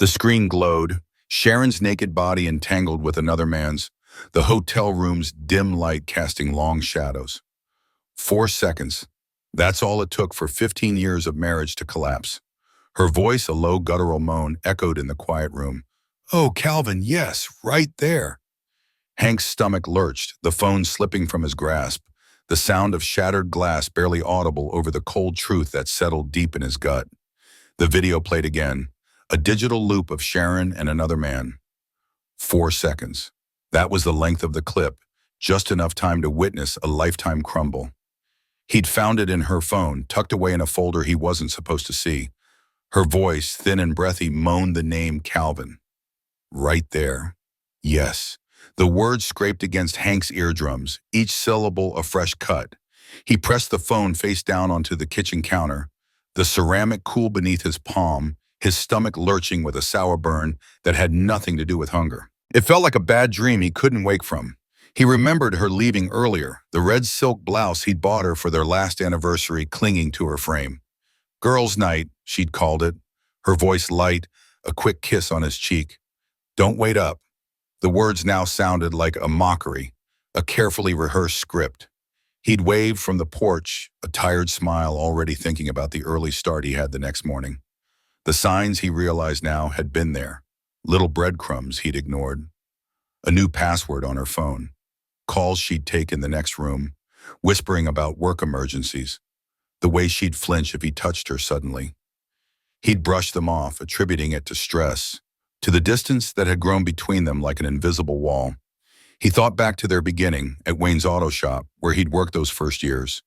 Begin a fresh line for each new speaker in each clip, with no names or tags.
The screen glowed, Sharon's naked body entangled with another man's, the hotel room's dim light casting long shadows. 4 seconds. That's all it took for 15 years of marriage to collapse. Her voice, a low guttural moan, echoed in the quiet room. "Oh, Calvin, yes, right there." Hank's stomach lurched, the phone slipping from his grasp, the sound of shattered glass barely audible over the cold truth that settled deep in his gut. The video played again, a digital loop of Sharon and another man. 4 seconds. That was the length of the clip, just enough time to witness a lifetime crumble. He'd found it in her phone, tucked away in a folder he wasn't supposed to see. Her voice, thin and breathy, moaned the name Calvin. Right there. Yes. The words scraped against Hank's eardrums, each syllable a fresh cut. He pressed the phone face down onto the kitchen counter, the ceramic cool beneath his palm, his stomach lurching with a sour burn that had nothing to do with hunger. It felt like a bad dream he couldn't wake from. He remembered her leaving earlier, the red silk blouse he'd bought her for their last anniversary clinging to her frame. Girls' night, she'd called it, her voice light, a quick kiss on his cheek. Don't wait up. The words now sounded like a mockery, a carefully rehearsed script. He'd waved from the porch, a tired smile already thinking about the early start he had the next morning. The signs he realized now had been there, little breadcrumbs he'd ignored. A new password on her phone, calls she'd take in the next room, whispering about work emergencies, the way she'd flinch if he touched her suddenly. He'd brushed them off, attributing it to stress, to the distance that had grown between them like an invisible wall. He thought back to their beginning at Wayne's auto shop, where he'd worked those first years.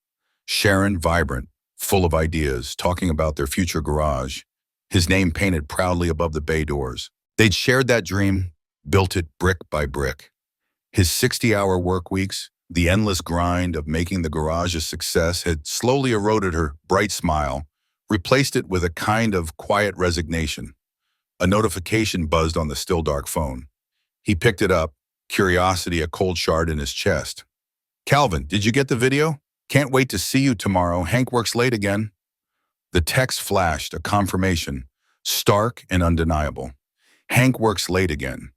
Sharon, vibrant, full of ideas, talking about their future garage, his name painted proudly above the bay doors. They'd shared that dream, built it brick by brick. His 60-hour work weeks, the endless grind of making the garage a success, had slowly eroded her bright smile, replaced it with a kind of quiet resignation. A notification buzzed on the still dark phone. He picked it up, curiosity a cold shard in his chest. "Calvin, did you get the video? Can't wait to see you tomorrow. Hank works late again." The text flashed, a confirmation, stark and undeniable. Hank works late again.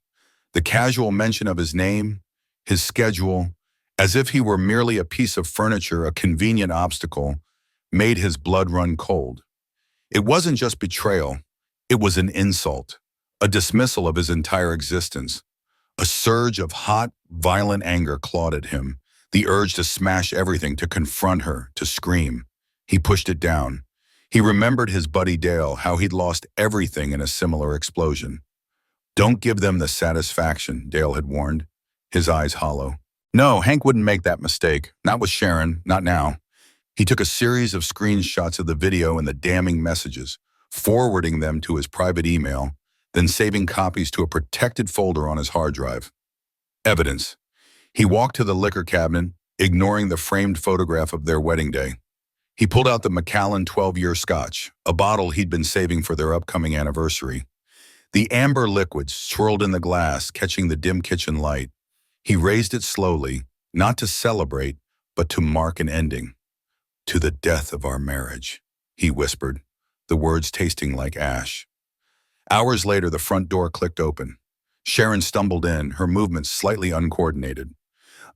The casual mention of his name, his schedule, as if he were merely a piece of furniture, a convenient obstacle, made his blood run cold. It wasn't just betrayal. It was an insult, a dismissal of his entire existence. A surge of hot, violent anger clawed at him, the urge to smash everything, to confront her, to scream. He pushed it down. He remembered his buddy Dale, how he'd lost everything in a similar explosion. "Don't give them the satisfaction," Dale had warned, his eyes hollow. No, Hank wouldn't make that mistake. Not with Sharon, not now. He took a series of screenshots of the video and the damning messages, forwarding them to his private email, then saving copies to a protected folder on his hard drive. Evidence. He walked to the liquor cabinet, ignoring the framed photograph of their wedding day. He pulled out the Macallan 12-year scotch, a bottle he'd been saving for their upcoming anniversary. The amber liquid swirled in the glass, catching the dim kitchen light. He raised it slowly, not to celebrate, but to mark an ending. "To the death of our marriage," he whispered, the words tasting like ash. Hours later, the front door clicked open. Sharon stumbled in, her movements slightly uncoordinated.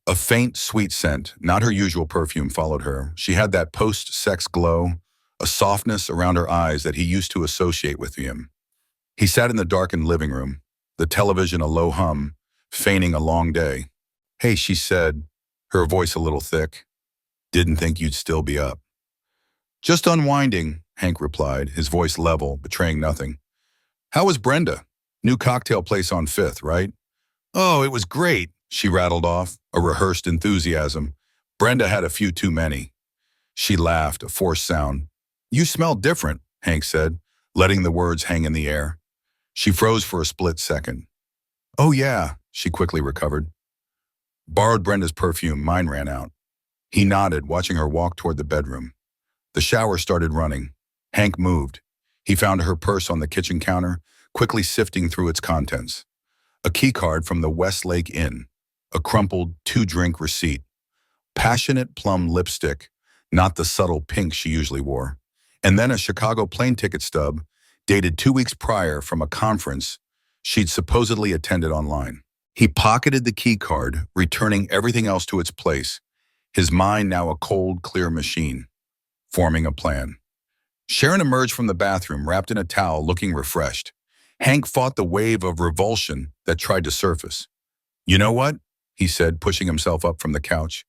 A faint, sweet scent, not her usual perfume, followed her. She had that post-sex glow, a softness around her eyes that he used to associate with him. He sat in the darkened living room, the television a low hum, feigning a long day. "Hey," she said, her voice a little thick. "Didn't think you'd still be up." "Just unwinding," Hank replied, his voice level, betraying nothing. "How was Brenda? New cocktail place on 5th, right?" "Oh, it was great," she rattled off, a rehearsed enthusiasm. "Brenda had a few too many." She laughed, a forced sound. "You smell different," Hank said, letting the words hang in the air. She froze for a split second. "Oh yeah," she quickly recovered. "Borrowed Brenda's perfume, mine ran out." He nodded, watching her walk toward the bedroom. The shower started running. Hank moved. He found her purse on the kitchen counter, quickly sifting through its contents. A keycard from the Westlake Inn, a crumpled 2-drink receipt, passionate plum lipstick, not the subtle pink she usually wore, and then a Chicago plane ticket stub dated 2 weeks prior from a conference she'd supposedly attended online. He pocketed the key card, returning everything else to its place, his mind now a cold, clear machine, forming a plan. Sharon emerged from the bathroom, wrapped in a towel, looking refreshed. Hank fought the wave of revulsion that tried to surface. "You know what?" he said, pushing himself up from the couch.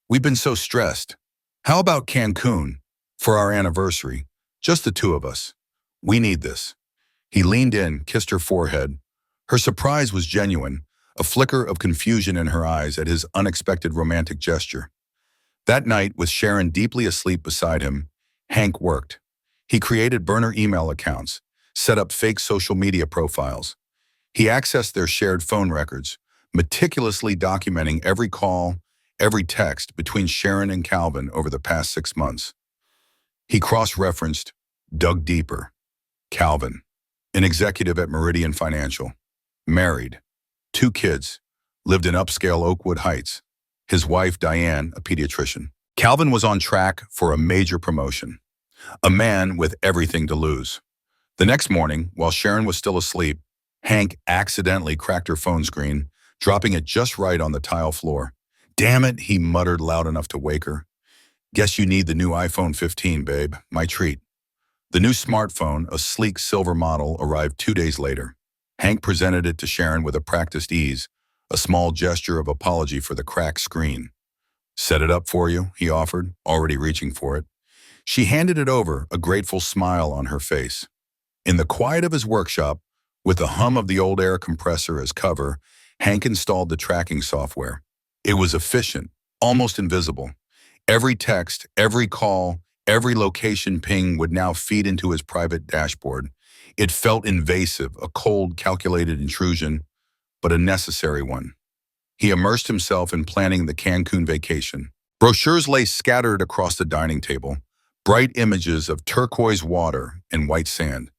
"We've been so stressed. How about Cancun for our anniversary? Just the two of us. We need this." He leaned in, kissed her forehead. Her surprise was genuine, a flicker of confusion in her eyes at his unexpected romantic gesture. That night, with Sharon deeply asleep beside him, Hank worked. He created burner email accounts, set up fake social media profiles. He accessed their shared phone records, meticulously documenting every call, every text between Sharon and Calvin over the past 6 months. He cross-referenced, dug deeper. Calvin, an executive at Meridian Financial, married, 2 kids, lived in upscale Oakwood Heights. His wife, Diane, a pediatrician. Calvin was on track for a major promotion. A man with everything to lose. The next morning, while Sharon was still asleep, Hank accidentally cracked her phone screen, dropping it just right on the tile floor. "Damn it," he muttered loud enough to wake her. "Guess you need the new iPhone 15, babe. My treat." The new smartphone, a sleek silver model, arrived 2 days later. Hank presented it to Sharon with a practiced ease, a small gesture of apology for the cracked screen. "Set it up for you," he offered, already reaching for it. She handed it over, a grateful smile on her face. In the quiet of his workshop, with the hum of the old air compressor as cover, Hank installed the tracking software. It was efficient, almost invisible. Every text, every call, every location ping would now feed into his private dashboard. It felt invasive, a cold, calculated intrusion, but a necessary one. He immersed himself in planning the Cancun vacation. Brochures lay scattered across the dining table, bright images of turquoise water and white sand.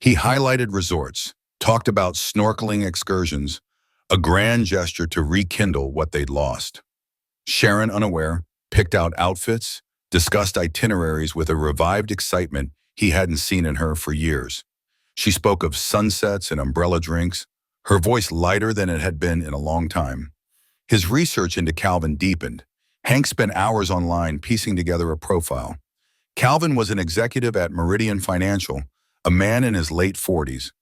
He highlighted resorts, talked about snorkeling excursions, a grand gesture to rekindle what they'd lost. Sharon, unaware, picked out outfits, discussed itineraries with a revived excitement he hadn't seen in her for years. She spoke of sunsets and umbrella drinks, her voice lighter than it had been in a long time. His research into Calvin deepened. Hank spent hours online piecing together a profile. Calvin was an executive at Meridian Financial, a man in his late 40s.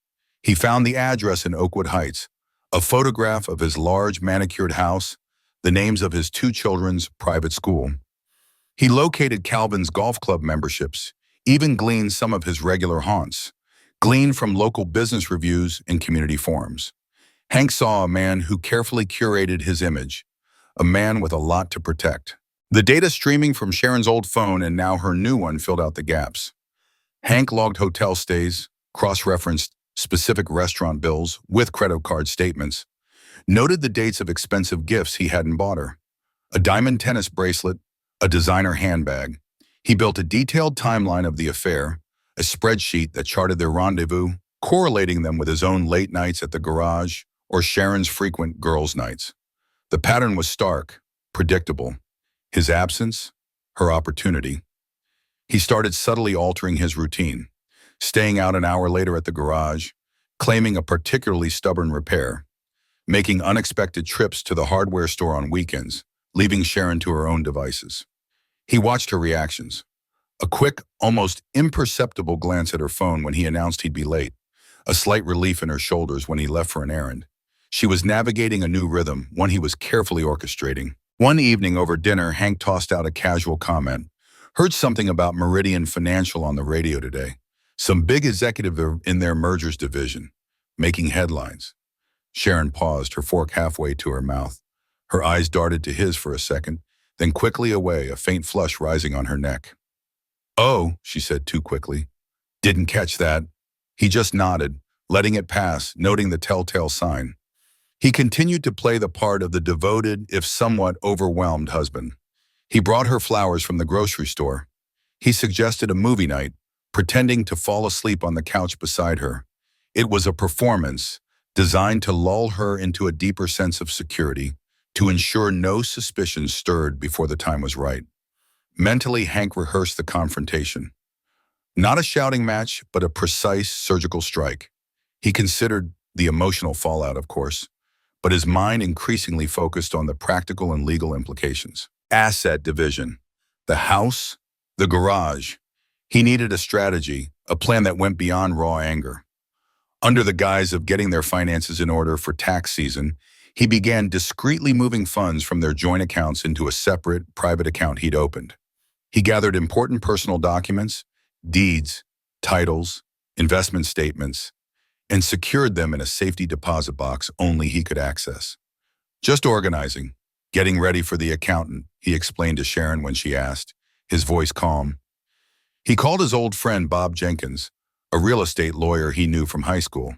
He found the address in Oakwood Heights, a photograph of his large manicured house, the names of his 2 children's private school. He located Calvin's golf club memberships, even gleaned some of his regular haunts, gleaned from local business reviews and community forums. Hank saw a man who carefully curated his image, a man with a lot to protect. The data streaming from Sharon's old phone and now her new one filled out the gaps. Hank logged hotel stays, cross-referenced specific restaurant bills with credit card statements, noted the dates of expensive gifts he hadn't bought her, a diamond tennis bracelet, a designer handbag. He built a detailed timeline of the affair, a spreadsheet that charted their rendezvous, correlating them with his own late nights at the garage or Sharon's frequent girls' nights. The pattern was stark, predictable. His absence, her opportunity. He started subtly altering his routine, staying out an hour later at the garage, claiming a particularly stubborn repair, making unexpected trips to the hardware store on weekends, leaving Sharon to her own devices. He watched her reactions. A quick, almost imperceptible glance at her phone when he announced he'd be late, a slight relief in her shoulders when he left for an errand. She was navigating a new rhythm, one he was carefully orchestrating. One evening over dinner, Hank tossed out a casual comment. "Heard something about Meridian Financial on the radio today. Some big executive in their mergers division, making headlines." Sharon paused, her fork halfway to her mouth. Her eyes darted to his for a second, then quickly away, a faint flush rising on her neck. "Oh," she said too quickly. "Didn't catch that." He just nodded, letting it pass, noting the telltale sign. He continued to play the part of the devoted, if somewhat overwhelmed husband. He brought her flowers from the grocery store. He suggested a movie night, pretending to fall asleep on the couch beside her. It was a performance designed to lull her into a deeper sense of security, to ensure no suspicion stirred before the time was right. Mentally, Hank rehearsed the confrontation. Not a shouting match, but a precise surgical strike. He considered the emotional fallout, of course, but his mind increasingly focused on the practical and legal implications. Asset division. The house, the garage. He needed a strategy, a plan that went beyond raw anger. Under the guise of getting their finances in order for tax season, he began discreetly moving funds from their joint accounts into a separate, private account he'd opened. He gathered important personal documents, deeds, titles, investment statements, and secured them in a safety deposit box only he could access. Just organizing, getting ready for the accountant, he explained to Sharon when she asked, his voice calm. He called his old friend Bob Jenkins, a real estate lawyer he knew from high school.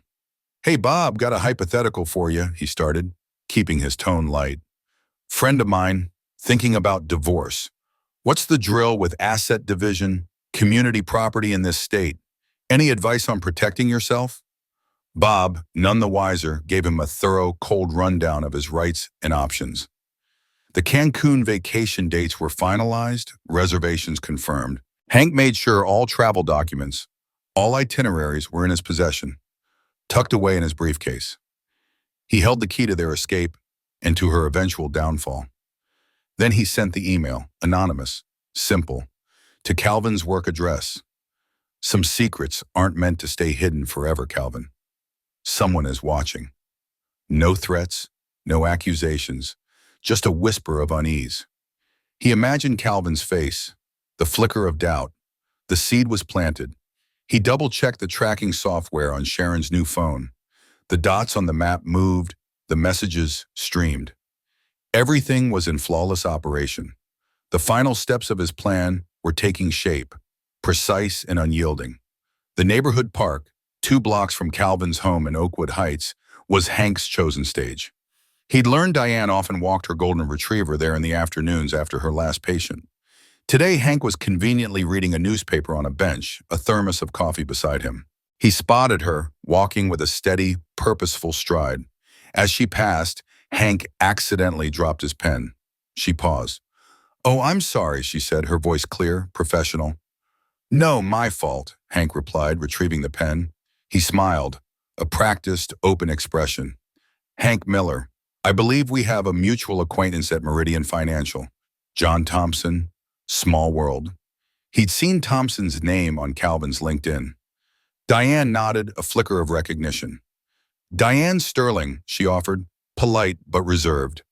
"Hey Bob, got a hypothetical for you," he started, keeping his tone light. "Friend of mine, thinking about divorce. What's the drill with asset division, community property in this state? Any advice on protecting yourself?" Bob, none the wiser, gave him a thorough, cold rundown of his rights and options. The Cancun vacation dates were finalized, reservations confirmed. Hank made sure all travel documents, all itineraries were in his possession, tucked away in his briefcase. He held the key to their escape and to her eventual downfall. Then he sent the email, anonymous, simple, to Calvin's work address. "Some secrets aren't meant to stay hidden forever, Calvin. Someone is watching." No threats, no accusations, just a whisper of unease. He imagined Calvin's face, the flicker of doubt. The seed was planted. He double-checked the tracking software on Sharon's new phone. The dots on the map moved, the messages streamed. Everything was in flawless operation. The final steps of his plan were taking shape, precise and unyielding. The neighborhood park, 2 blocks from Calvin's home in Oakwood Heights, was Hank's chosen stage. He'd learned Diane often walked her golden retriever there in the afternoons after her last patient. Today, Hank was conveniently reading a newspaper on a bench, a thermos of coffee beside him. He spotted her, walking with a steady, purposeful stride. As she passed, Hank accidentally dropped his pen. She paused. "Oh, I'm sorry," she said, her voice clear, professional. "No, my fault," Hank replied, retrieving the pen. He smiled, a practiced, open expression. "Hank Miller. I believe we have a mutual acquaintance at Meridian Financial. John Thompson. Small world." He'd seen Thompson's name on Calvin's LinkedIn. Diane nodded, a flicker of recognition. "Diane Sterling," she offered, polite but reserved.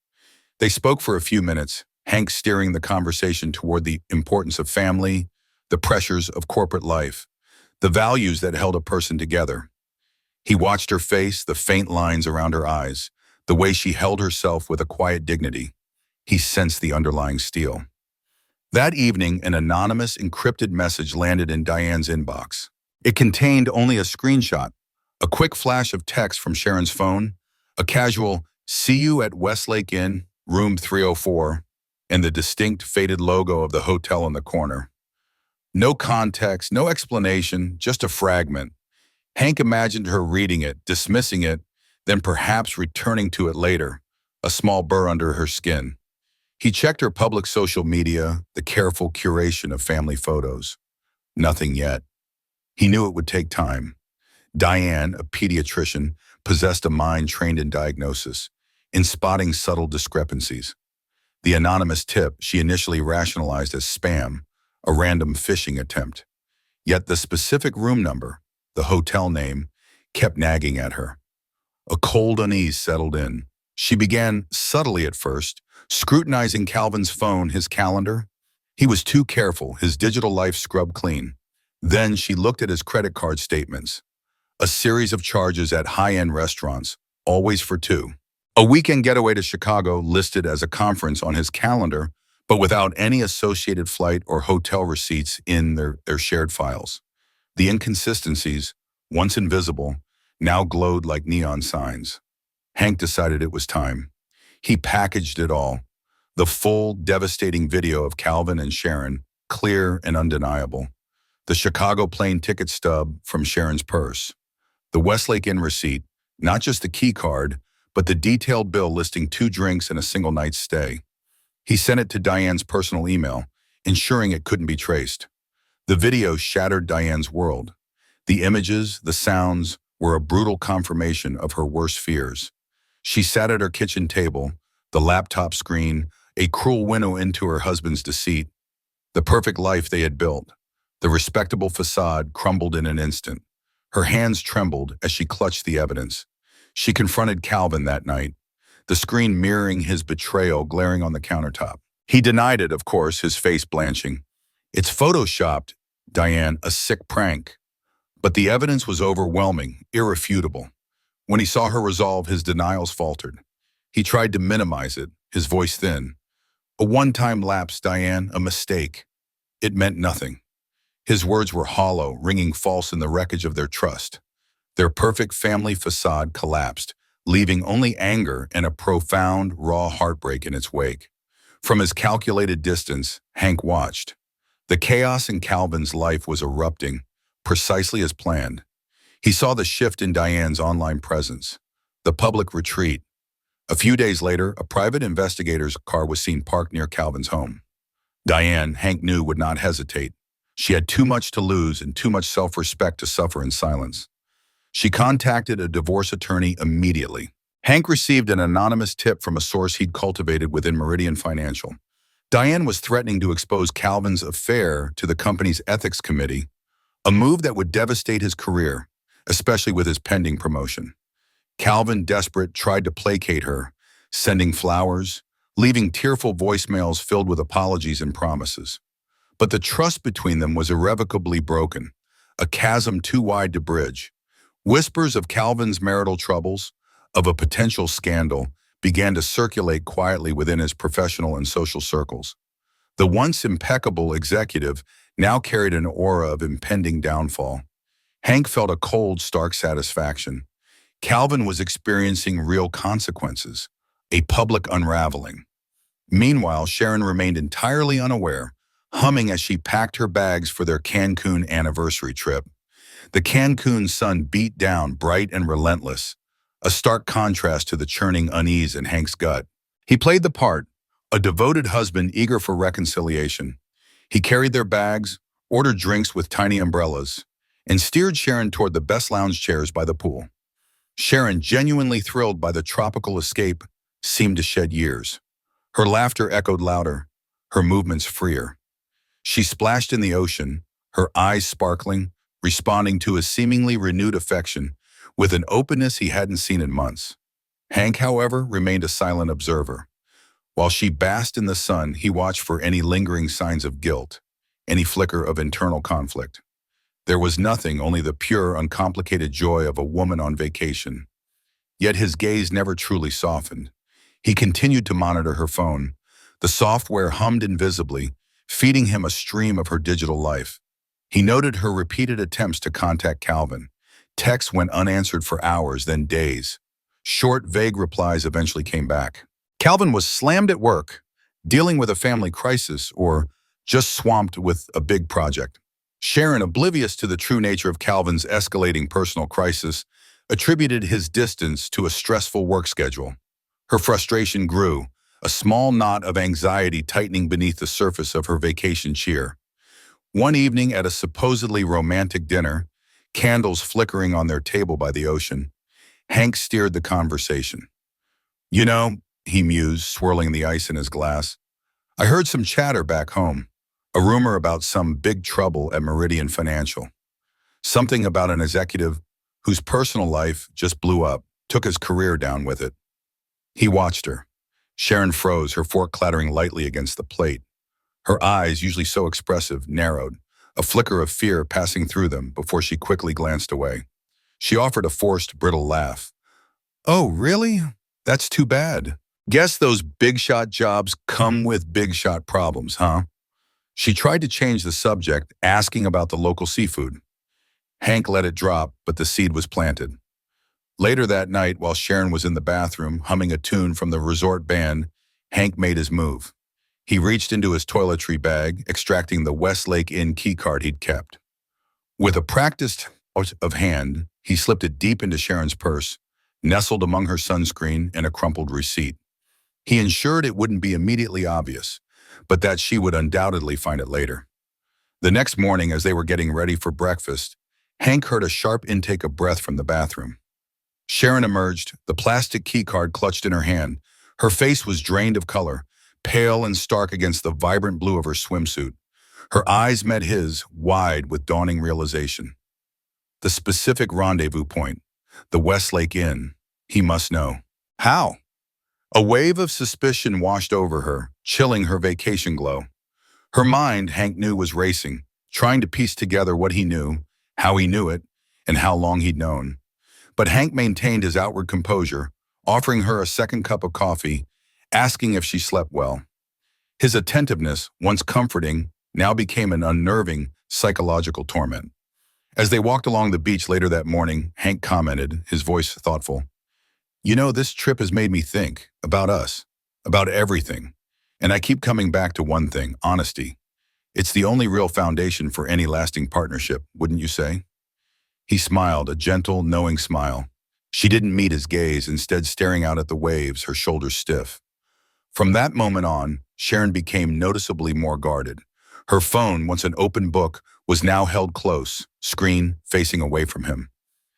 They spoke for a few minutes, Hank steering the conversation toward the importance of family, the pressures of corporate life, the values that held a person together. He watched her face, the faint lines around her eyes, the way she held herself with a quiet dignity. He sensed the underlying steel. That evening, an anonymous, encrypted message landed in Diane's inbox. It contained only a screenshot, a quick flash of text from Sharon's phone, a casual, "See you at Westlake Inn, room 304, and the distinct faded logo of the hotel in the corner. No context, no explanation, just a fragment. Hank imagined her reading it, dismissing it, then perhaps returning to it later, a small burr under her skin. He checked her public social media, the careful curation of family photos. Nothing yet. He knew it would take time. Diane, a pediatrician, possessed a mind trained in diagnosis, in spotting subtle discrepancies. The anonymous tip she initially rationalized as spam, a random phishing attempt. Yet the specific room number, the hotel name, kept nagging at her. A cold unease settled in. She began, subtly at first, scrutinizing Calvin's phone, his calendar. He was too careful, his digital life scrubbed clean. Then she looked at his credit card statements. A series of charges at high-end restaurants, always for 2. A weekend getaway to Chicago listed as a conference on his calendar, but without any associated flight or hotel receipts in their shared files. The inconsistencies, once invisible, now glowed like neon signs. Hank decided it was time. He packaged it all. The full, devastating video of Calvin and Sharon, clear and undeniable. The Chicago plane ticket stub from Sharon's purse. The Westlake Inn receipt, not just the key card, but the detailed bill listing 2 drinks and a single night's stay. He sent it to Diane's personal email, ensuring it couldn't be traced. The video shattered Diane's world. The images, the sounds, were a brutal confirmation of her worst fears. She sat at her kitchen table, the laptop screen, a cruel window into her husband's deceit, the perfect life they had built. The respectable facade crumbled in an instant. Her hands trembled as she clutched the evidence. She confronted Calvin that night, the screen mirroring his betrayal glaring on the countertop. He denied it, of course, his face blanching. It's photoshopped, Diane, a sick prank. But the evidence was overwhelming, irrefutable. When he saw her resolve, his denials faltered. He tried to minimize it, his voice thin. A one-time lapse, Diane, a mistake. It meant nothing. His words were hollow, ringing false in the wreckage of their trust. Their perfect family facade collapsed, leaving only anger and a profound, raw heartbreak in its wake. From his calculated distance, Hank watched. The chaos in Calvin's life was erupting, precisely as planned. He saw the shift in Diane's online presence, the public retreat. A few days later, a private investigator's car was seen parked near Calvin's home. Diane, Hank knew, would not hesitate. She had too much to lose and too much self-respect to suffer in silence. She contacted a divorce attorney immediately. Hank received an anonymous tip from a source he'd cultivated within Meridian Financial. Diane was threatening to expose Calvin's affair to the company's ethics committee, a move that would devastate his career, especially with his pending promotion. Calvin, desperate, tried to placate her, sending flowers, leaving tearful voicemails filled with apologies and promises. But the trust between them was irrevocably broken, a chasm too wide to bridge. Whispers of Calvin's marital troubles, of a potential scandal, began to circulate quietly within his professional and social circles. The once impeccable executive now carried an aura of impending downfall. Hank felt a cold, stark satisfaction. Calvin was experiencing real consequences, a public unraveling. Meanwhile, Sharon remained entirely unaware, humming as she packed her bags for their Cancun anniversary trip. The Cancun sun beat down, bright and relentless, a stark contrast to the churning unease in Hank's gut. He played the part, a devoted husband eager for reconciliation. He carried their bags, ordered drinks with tiny umbrellas, and steered Sharon toward the best lounge chairs by the pool. Sharon, genuinely thrilled by the tropical escape, seemed to shed years. Her laughter echoed louder, her movements freer. She splashed in the ocean, her eyes sparkling, responding to his seemingly renewed affection with an openness he hadn't seen in months. Hank, however, remained a silent observer. While she basked in the sun, he watched for any lingering signs of guilt, any flicker of internal conflict. There was nothing, only the pure, uncomplicated joy of a woman on vacation. Yet his gaze never truly softened. He continued to monitor her phone. The software hummed invisibly, feeding him a stream of her digital life. He noted her repeated attempts to contact Calvin. Texts went unanswered for hours, then days. Short, vague replies eventually came back. Calvin was slammed at work, dealing with a family crisis, or just swamped with a big project. Sharon, oblivious to the true nature of Calvin's escalating personal crisis, attributed his distance to a stressful work schedule. Her frustration grew, a small knot of anxiety tightening beneath the surface of her vacation cheer. One evening at a supposedly romantic dinner, candles flickering on their table by the ocean, Hank steered the conversation. "You know," he mused, swirling the ice in his glass, "I heard some chatter back home, a rumor about some big trouble at Meridian Financial. Something about an executive whose personal life just blew up, took his career down with it." He watched her. Sharon froze, her fork clattering lightly against the plate. Her eyes, usually so expressive, narrowed, a flicker of fear passing through them before she quickly glanced away. She offered a forced, brittle laugh. "Oh, really? That's too bad. Guess those big-shot jobs come with big-shot problems, huh?" She tried to change the subject, asking about the local seafood. Hank let it drop, but the seed was planted. Later that night, while Sharon was in the bathroom humming a tune from the resort band, Hank made his move. He reached into his toiletry bag, extracting the Westlake Inn keycard he'd kept. With a practiced out of hand, he slipped it deep into Sharon's purse, nestled among her sunscreen and a crumpled receipt. He ensured it wouldn't be immediately obvious, but that she would undoubtedly find it later. The next morning, as they were getting ready for breakfast, Hank heard a sharp intake of breath from the bathroom. Sharon emerged, the plastic keycard clutched in her hand. Her face was drained of color, pale and stark against the vibrant blue of her swimsuit. Her eyes met his, wide with dawning realization. The specific rendezvous point, the Westlake Inn. He must know. How? A wave of suspicion washed over her, chilling her vacation glow. Her mind, Hank knew, was racing, trying to piece together what he knew, how he knew it, and how long he'd known. But Hank maintained his outward composure, offering her a second cup of coffee, asking if she slept well. His attentiveness, once comforting, now became an unnerving psychological torment. As they walked along the beach later that morning, Hank commented, his voice thoughtful, "You know, this trip has made me think about us, about everything. And I keep coming back to one thing, honesty. It's the only real foundation for any lasting partnership, wouldn't you say?" He smiled, a gentle, knowing smile. She didn't meet his gaze, instead staring out at the waves, her shoulders stiff. From that moment on, Sharon became noticeably more guarded. Her phone, once an open book, was now held close, screen facing away from him.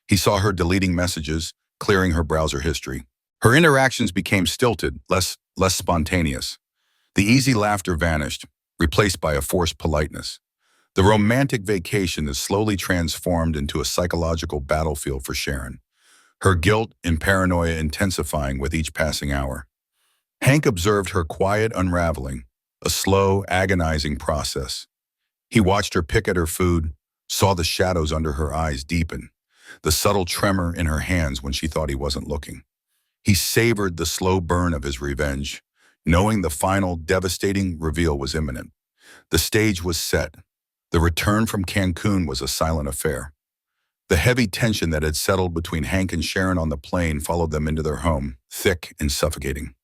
He saw her deleting messages, clearing her browser history. Her interactions became stilted, less spontaneous. The easy laughter vanished, replaced by a forced politeness. The romantic vacation is slowly transformed into a psychological battlefield for Sharon, her guilt and paranoia intensifying with each passing hour. Hank observed her quiet unraveling, a slow, agonizing process. He watched her pick at her food, saw the shadows under her eyes deepen, the subtle tremor in her hands when she thought he wasn't looking. He savored the slow burn of his revenge, knowing the final, devastating reveal was imminent. The stage was set. The return from Cancun was a silent affair. The heavy tension that had settled between Hank and Sharon on the plane followed them into their home, thick and suffocating.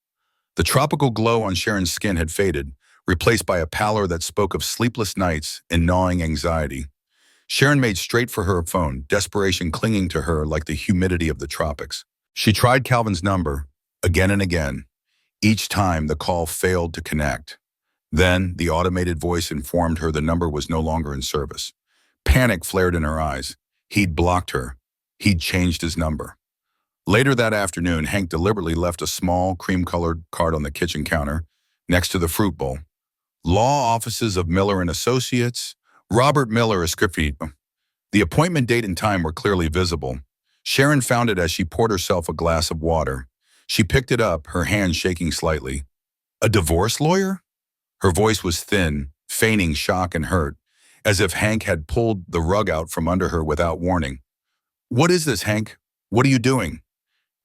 The tropical glow on Sharon's skin had faded, replaced by a pallor that spoke of sleepless nights and gnawing anxiety. Sharon made straight for her phone, desperation clinging to her like the humidity of the tropics. She tried Calvin's number, again and again. Each time, the call failed to connect. Then, the automated voice informed her the number was no longer in service. Panic flared in her eyes. He'd blocked her. He'd changed his number. Later that afternoon, Hank deliberately left a small, cream-colored card on the kitchen counter, next to the fruit bowl. Law offices of Miller and Associates, Robert Miller, Escrifito. The appointment date and time were clearly visible. Sharon found it as she poured herself a glass of water. She picked it up, her hand shaking slightly. A divorce lawyer? Her voice was thin, feigning shock and hurt, as if Hank had pulled the rug out from under her without warning. "What is this, Hank? What are you doing?"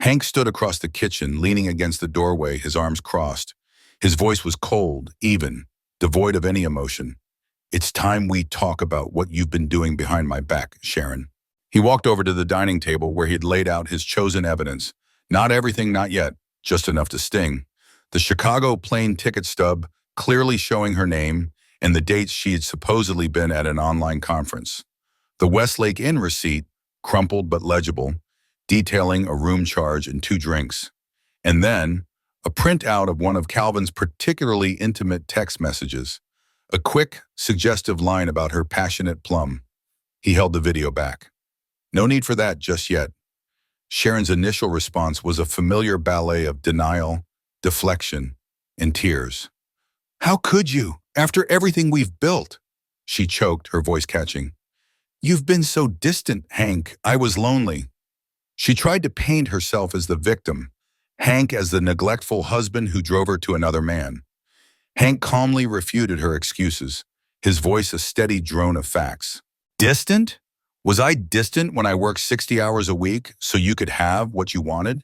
Hank stood across the kitchen, leaning against the doorway, his arms crossed. His voice was cold, even, devoid of any emotion. "It's time we talk about what you've been doing behind my back, Sharon." He walked over to the dining table where he had laid out his chosen evidence. Not everything, not yet, just enough to sting. The Chicago plane ticket stub, clearly showing her name, and the dates she had supposedly been at an online conference. The Westlake Inn receipt, crumpled but legible, detailing a room charge and 2 drinks. And then, a printout of one of Calvin's particularly intimate text messages. A quick, suggestive line about her passionate plum. He held the video back. No need for that just yet. Sharon's initial response was a familiar ballet of denial, deflection, and tears. "How could you, after everything we've built?" She choked, her voice catching. "You've been so distant, Hank. I was lonely." She tried to paint herself as the victim, Hank as the neglectful husband who drove her to another man. Hank calmly refuted her excuses, his voice a steady drone of facts. "Distant? Was I distant when I worked 60 hours a week so you could have what you wanted?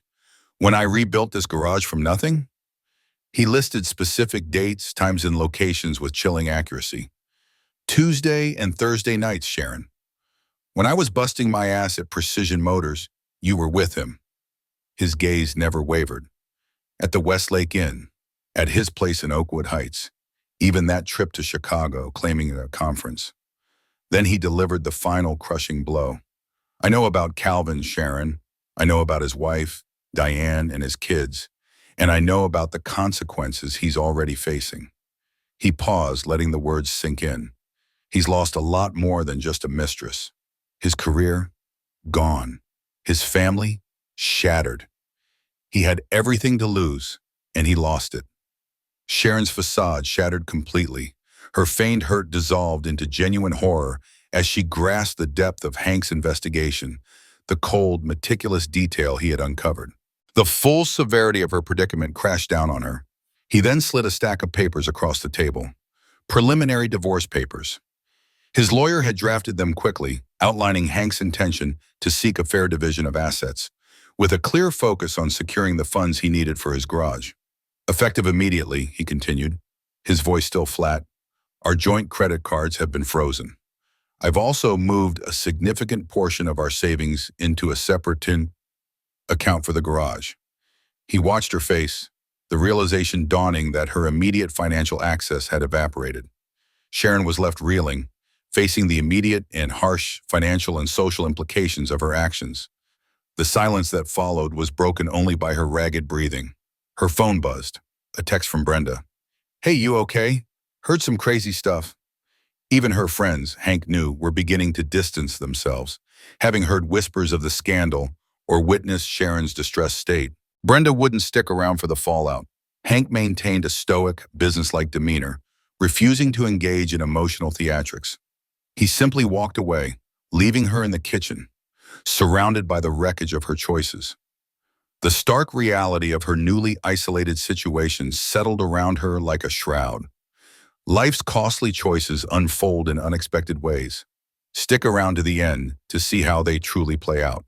When I rebuilt this garage from nothing?" He listed specific dates, times, and locations with chilling accuracy. "Tuesday and Thursday nights, Sharon. When I was busting my ass at Precision Motors, you were with him." His gaze never wavered. "At the Westlake Inn, at his place in Oakwood Heights, even that trip to Chicago, claiming a conference." Then he delivered the final crushing blow. "I know about Calvin, Sharon. I know about his wife, Diane, and his kids. And I know about the consequences he's already facing." He paused, letting the words sink in. He's lost a lot more than just a mistress. His career, gone. His family, shattered. He had everything to lose, and he lost it. Sharon's facade shattered completely. Her feigned hurt dissolved into genuine horror as she grasped the depth of Hank's investigation, the cold, meticulous detail he had uncovered. The full severity of her predicament crashed down on her. He then slid a stack of papers across the table. Preliminary divorce papers. His lawyer had drafted them quickly, outlining Hank's intention to seek a fair division of assets, with a clear focus on securing the funds he needed for his garage. Effective immediately, he continued, his voice still flat, our joint credit cards have been frozen. I've also moved a significant portion of our savings into a separate account for the garage. He watched her face, the realization dawning that her immediate financial access had evaporated. Sharon was left reeling, facing the immediate and harsh financial and social implications of her actions. The silence that followed was broken only by her ragged breathing. Her phone buzzed. A text from Brenda. Hey, you okay? Heard some crazy stuff. Even her friends, Hank knew, were beginning to distance themselves, having heard whispers of the scandal or witnessed Sharon's distressed state. Brenda wouldn't stick around for the fallout. Hank maintained a stoic, businesslike demeanor, refusing to engage in emotional theatrics. He simply walked away, leaving her in the kitchen, surrounded by the wreckage of her choices. The stark reality of her newly isolated situation settled around her like a shroud. Life's costly choices unfold in unexpected ways. Stick around to the end to see how they truly play out.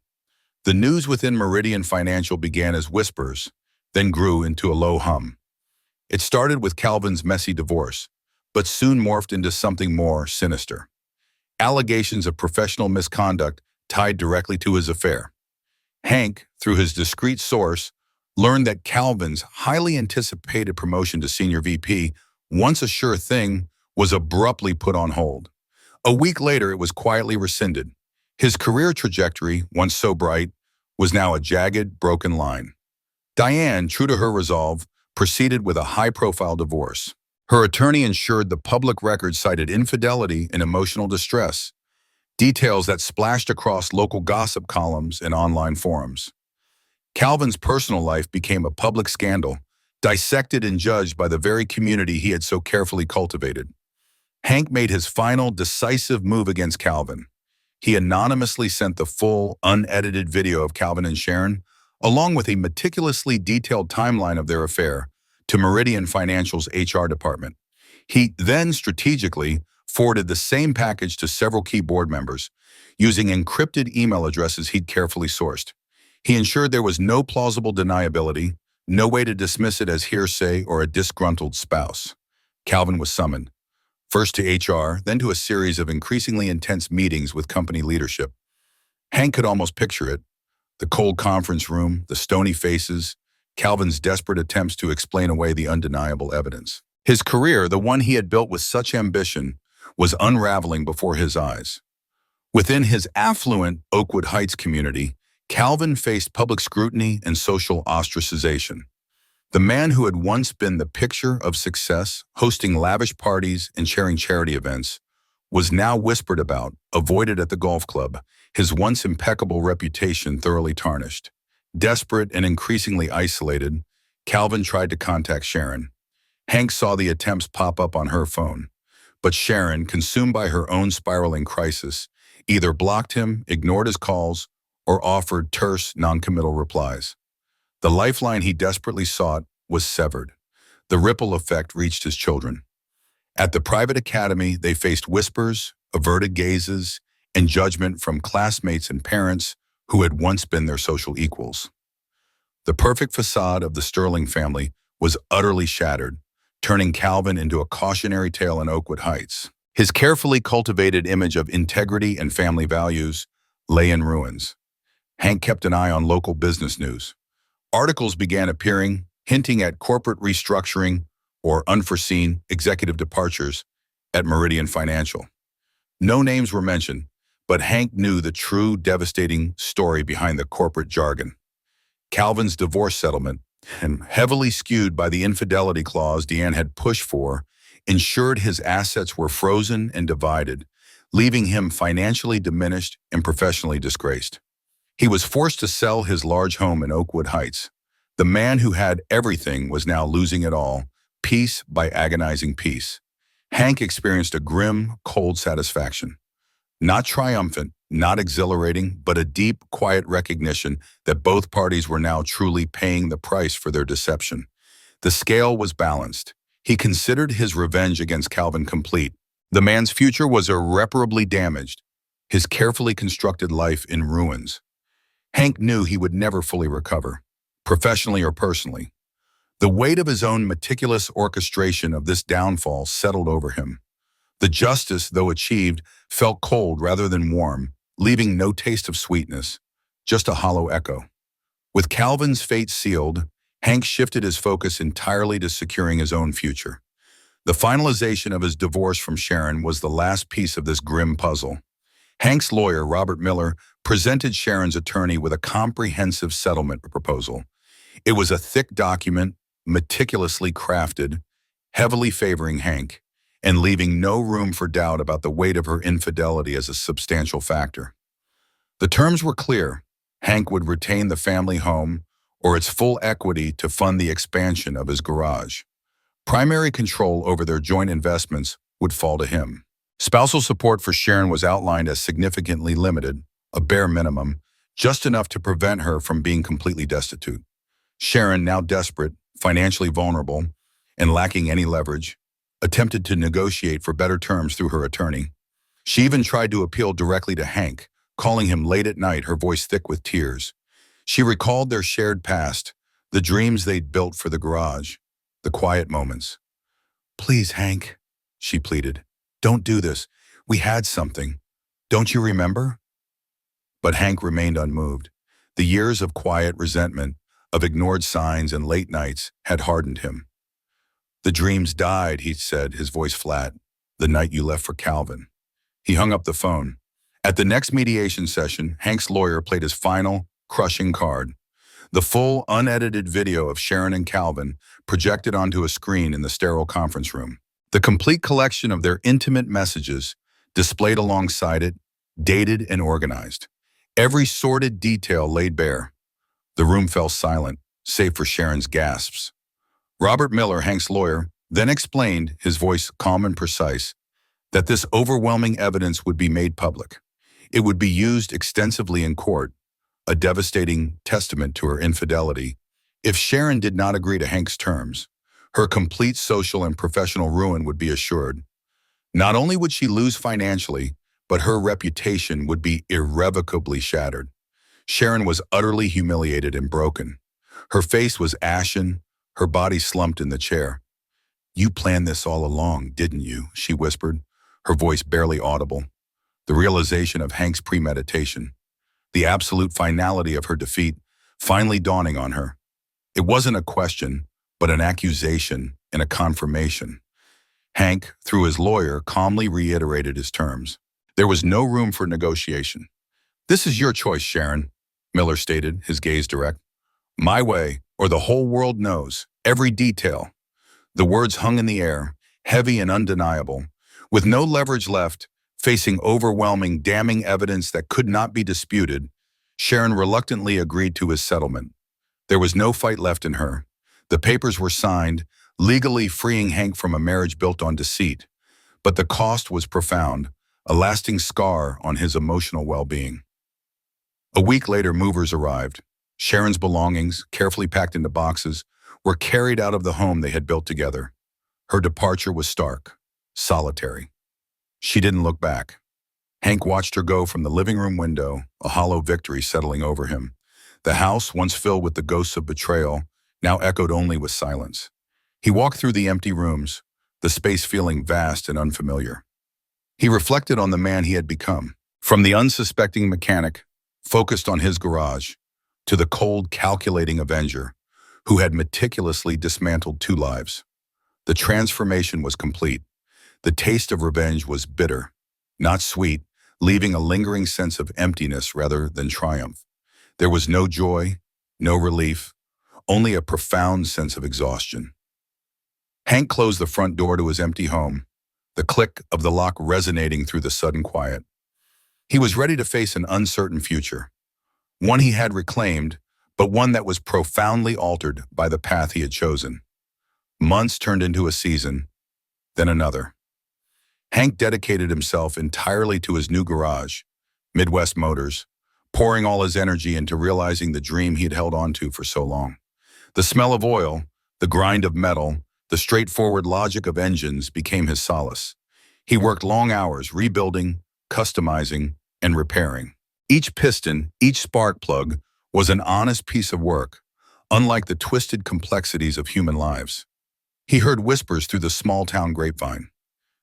The news within Meridian Financial began as whispers, then grew into a low hum. It started with Calvin's messy divorce, but soon morphed into something more sinister. Allegations of professional misconduct tied directly to his affair. Hank, through his discreet source, learned that Calvin's highly anticipated promotion to senior VP, once a sure thing, was abruptly put on hold. A week later, it was quietly rescinded. His career trajectory, once so bright, was now a jagged, broken line. Diane, true to her resolve, proceeded with a high-profile divorce. Her attorney ensured the public record cited infidelity and emotional distress, details that splashed across local gossip columns and online forums. Calvin's personal life became a public scandal, dissected and judged by the very community he had so carefully cultivated. Hank made his final, decisive move against Calvin. He anonymously sent the full, unedited video of Calvin and Sharon, along with a meticulously detailed timeline of their affair, to Meridian Financial's HR department. He then strategically forwarded the same package to several key board members, using encrypted email addresses he'd carefully sourced. He ensured there was no plausible deniability, no way to dismiss it as hearsay or a disgruntled spouse. Calvin was summoned, first to HR, then to a series of increasingly intense meetings with company leadership. Hank could almost picture it. The cold conference room, the stony faces, Calvin's desperate attempts to explain away the undeniable evidence. His career, the one he had built with such ambition, was unraveling before his eyes. Within his affluent Oakwood Heights community, Calvin faced public scrutiny and social ostracization. The man who had once been the picture of success, hosting lavish parties and sharing charity events, was now whispered about, avoided at the golf club, his once impeccable reputation thoroughly tarnished. Desperate and increasingly isolated, Calvin tried to contact Sharon. Hank saw the attempts pop up on her phone, but Sharon, consumed by her own spiraling crisis, either blocked him, ignored his calls, or offered terse, non-committal replies. The lifeline he desperately sought was severed. The ripple effect reached his children. At the private academy, they faced whispers, averted gazes, and judgment from classmates and parents who had once been their social equals. The perfect facade of the Sterling family was utterly shattered, turning Calvin into a cautionary tale in Oakwood Heights. His carefully cultivated image of integrity and family values lay in ruins. Hank kept an eye on local business news. Articles began appearing, hinting at corporate restructuring or unforeseen executive departures at Meridian Financial. No names were mentioned, but Hank knew the true devastating story behind the corporate jargon. Calvin's divorce settlement, and heavily skewed by the infidelity clause Deanne had pushed for, ensured his assets were frozen and divided, leaving him financially diminished and professionally disgraced. He was forced to sell his large home in Oakwood Heights. The man who had everything was now losing it all, piece by agonizing piece. Hank experienced a grim, cold satisfaction. Not triumphant, not exhilarating, but a deep, quiet recognition that both parties were now truly paying the price for their deception. The scale was balanced. He considered his revenge against Calvin complete. The man's future was irreparably damaged, his carefully constructed life in ruins. Hank knew he would never fully recover, professionally or personally. The weight of his own meticulous orchestration of this downfall settled over him. The justice, though achieved, felt cold rather than warm, leaving no taste of sweetness, just a hollow echo. With Calvin's fate sealed, Hank shifted his focus entirely to securing his own future. The finalization of his divorce from Sharon was the last piece of this grim puzzle. Hank's lawyer, Robert Miller, presented Sharon's attorney with a comprehensive settlement proposal. It was a thick document, meticulously crafted, heavily favoring Hank, and leaving no room for doubt about the weight of her infidelity as a substantial factor. The terms were clear. Hank would retain the family home or its full equity to fund the expansion of his garage. Primary control over their joint investments would fall to him. Spousal support for Sharon was outlined as significantly limited, a bare minimum, just enough to prevent her from being completely destitute. Sharon, now desperate, financially vulnerable, and lacking any leverage, attempted to negotiate for better terms through her attorney. She even tried to appeal directly to Hank, calling him late at night, her voice thick with tears. She recalled their shared past, the dreams they'd built for the garage, the quiet moments. "Please, Hank," she pleaded, "don't do this. We had something. Don't you remember?" But Hank remained unmoved. The years of quiet resentment, of ignored signs and late nights had hardened him. "The dreams died," he said, his voice flat, "the night you left for Calvin." He hung up the phone. At the next mediation session, Hank's lawyer played his final, crushing card. The full, unedited video of Sharon and Calvin projected onto a screen in the sterile conference room. The complete collection of their intimate messages displayed alongside it, dated and organized. Every sordid detail laid bare. The room fell silent, save for Sharon's gasps. Robert Miller, Hank's lawyer, then explained, his voice calm and precise, that this overwhelming evidence would be made public. It would be used extensively in court, a devastating testament to her infidelity. If Sharon did not agree to Hank's terms, her complete social and professional ruin would be assured. Not only would she lose financially, but her reputation would be irrevocably shattered. Sharon was utterly humiliated and broken. Her face was ashen, her body slumped in the chair. "You planned this all along, didn't you?" she whispered, her voice barely audible. The realization of Hank's premeditation, the absolute finality of her defeat, finally dawning on her. It wasn't a question, but an accusation and a confirmation. Hank, through his lawyer, calmly reiterated his terms. There was no room for negotiation. "This is your choice, Sharon," Miller stated, his gaze direct. "My way, or the whole world knows, every detail." The words hung in the air, heavy and undeniable. With no leverage left, facing overwhelming, damning evidence that could not be disputed, Sharon reluctantly agreed to his settlement. There was no fight left in her. The papers were signed, legally freeing Hank from a marriage built on deceit. But the cost was profound, a lasting scar on his emotional well-being. A week later, movers arrived. Sharon's belongings, carefully packed into boxes, were carried out of the home they had built together. Her departure was stark, solitary. She didn't look back. Hank watched her go from the living room window, a hollow victory settling over him. The house, once filled with the ghosts of betrayal, now echoed only with silence. He walked through the empty rooms, the space feeling vast and unfamiliar. He reflected on the man he had become. From the unsuspecting mechanic, focused on his garage, to the cold, calculating avenger, who had meticulously dismantled two lives. The transformation was complete. The taste of revenge was bitter, not sweet, leaving a lingering sense of emptiness rather than triumph. There was no joy, no relief, only a profound sense of exhaustion. Hank closed the front door to his empty home, the click of the lock resonating through the sudden quiet. He was ready to face an uncertain future, one he had reclaimed, but one that was profoundly altered by the path he had chosen. Months turned into a season, then another. Hank dedicated himself entirely to his new garage, Midwest Motors, pouring all his energy into realizing the dream he'd held on to for so long. The smell of oil, the grind of metal, the straightforward logic of engines became his solace. He worked long hours rebuilding, customizing, and repairing. Each piston, each spark plug was an honest piece of work, unlike the twisted complexities of human lives. He heard whispers through the small-town grapevine.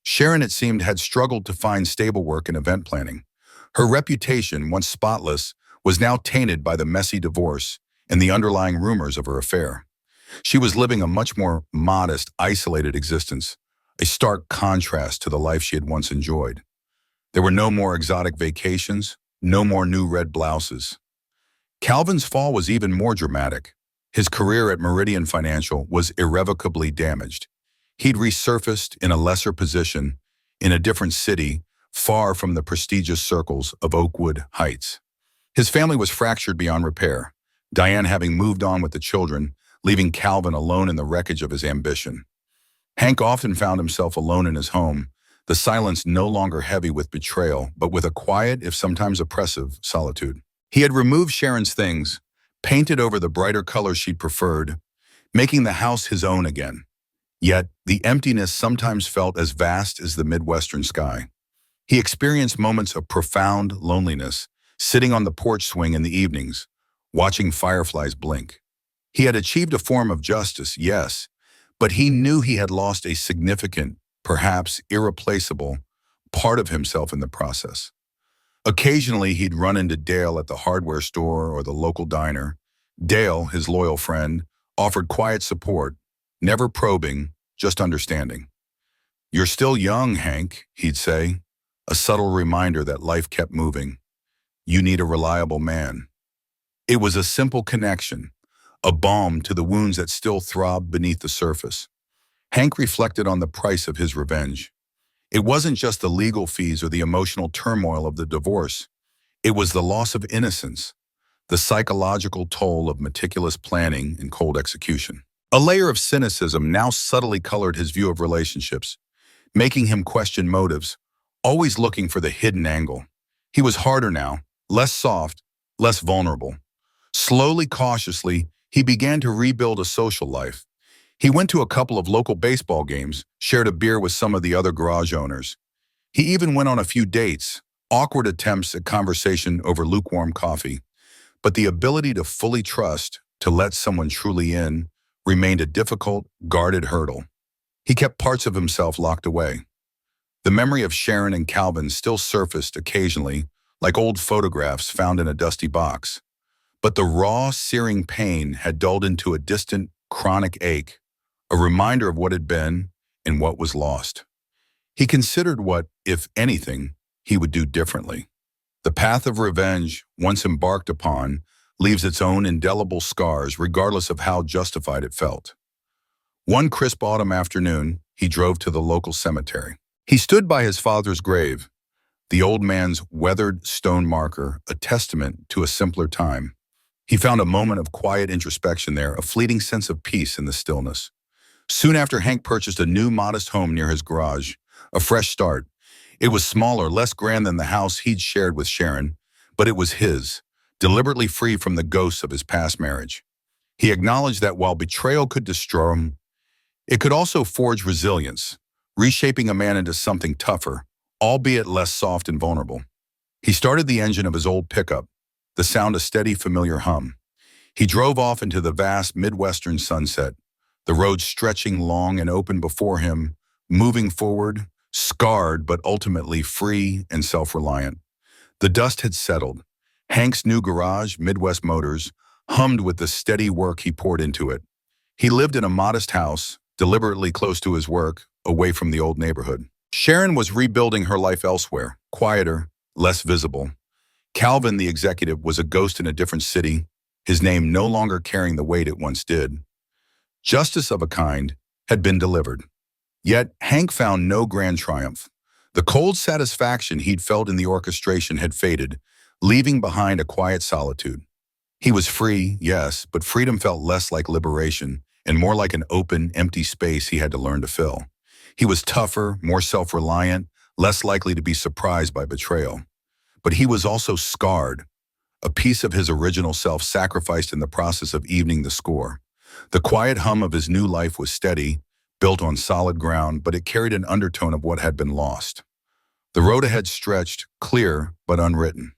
Sharon, it seemed, had struggled to find stable work in event planning. Her reputation, once spotless, was now tainted by the messy divorce and the underlying rumors of her affair. She was living a much more modest, isolated existence, a stark contrast to the life she had once enjoyed. There were no more exotic vacations, no more new red blouses. Calvin's fall was even more dramatic. His career at Meridian Financial was irrevocably damaged. He'd resurfaced in a lesser position, in a different city, far from the prestigious circles of Oakwood Heights. His family was fractured beyond repair, Diane having moved on with the children, leaving Calvin alone in the wreckage of his ambition. Hank often found himself alone in his home, the silence no longer heavy with betrayal, but with a quiet, if sometimes oppressive, solitude. He had removed Sharon's things, painted over the brighter colors she'd preferred, making the house his own again. Yet, the emptiness sometimes felt as vast as the Midwestern sky. He experienced moments of profound loneliness, sitting on the porch swing in the evenings, watching fireflies blink. He had achieved a form of justice, yes, but he knew he had lost a significant, perhaps irreplaceable, part of himself in the process. Occasionally, he'd run into Dale at the hardware store or the local diner. Dale, his loyal friend, offered quiet support, never probing, just understanding. "You're still young, Hank," he'd say, a subtle reminder that life kept moving. "You need a reliable man." It was a simple connection, a balm to the wounds that still throbbed beneath the surface. Hank reflected on the price of his revenge. It wasn't just the legal fees or the emotional turmoil of the divorce. It was the loss of innocence, the psychological toll of meticulous planning and cold execution. A layer of cynicism now subtly colored his view of relationships, making him question motives, always looking for the hidden angle. He was harder now, less soft, less vulnerable. Slowly, cautiously, he began to rebuild a social life. He went to a couple of local baseball games, shared a beer with some of the other garage owners. He even went on a few dates, awkward attempts at conversation over lukewarm coffee. But the ability to fully trust, to let someone truly in, remained a difficult, guarded hurdle. He kept parts of himself locked away. The memory of Sharon and Calvin still surfaced occasionally, like old photographs found in a dusty box. But the raw, searing pain had dulled into a distant, chronic ache, a reminder of what had been and what was lost. He considered what, if anything, he would do differently. The path of revenge, once embarked upon, leaves its own indelible scars regardless of how justified it felt. One crisp autumn afternoon, he drove to the local cemetery. He stood by his father's grave, the old man's weathered stone marker, a testament to a simpler time. He found a moment of quiet introspection there, a fleeting sense of peace in the stillness. Soon after, Hank purchased a new modest home near his garage, a fresh start. It was smaller, less grand than the house he'd shared with Sharon, but it was his, deliberately free from the ghosts of his past marriage. He acknowledged that while betrayal could destroy him, it could also forge resilience, reshaping a man into something tougher, albeit less soft and vulnerable. He started the engine of his old pickup, the sound a steady, familiar hum. He drove off into the vast Midwestern sunset, the road stretching long and open before him, moving forward, scarred but ultimately free and self-reliant. The dust had settled. Hank's new garage, Midwest Motors, hummed with the steady work he poured into it. He lived in a modest house, deliberately close to his work, away from the old neighborhood. Sharon was rebuilding her life elsewhere, quieter, less visible. Calvin, the executive, was a ghost in a different city, his name no longer carrying the weight it once did. Justice of a kind, had been delivered. Yet Hank found no grand triumph. The cold satisfaction he'd felt in the orchestration had faded, leaving behind a quiet solitude. He was free, yes, but freedom felt less like liberation and more like an open, empty space he had to learn to fill. He was tougher, more self-reliant, less likely to be surprised by betrayal. But he was also scarred, a piece of his original self sacrificed in the process of evening the score. The quiet hum of his new life was steady, built on solid ground, but it carried an undertone of what had been lost. The road ahead stretched, clear but unwritten.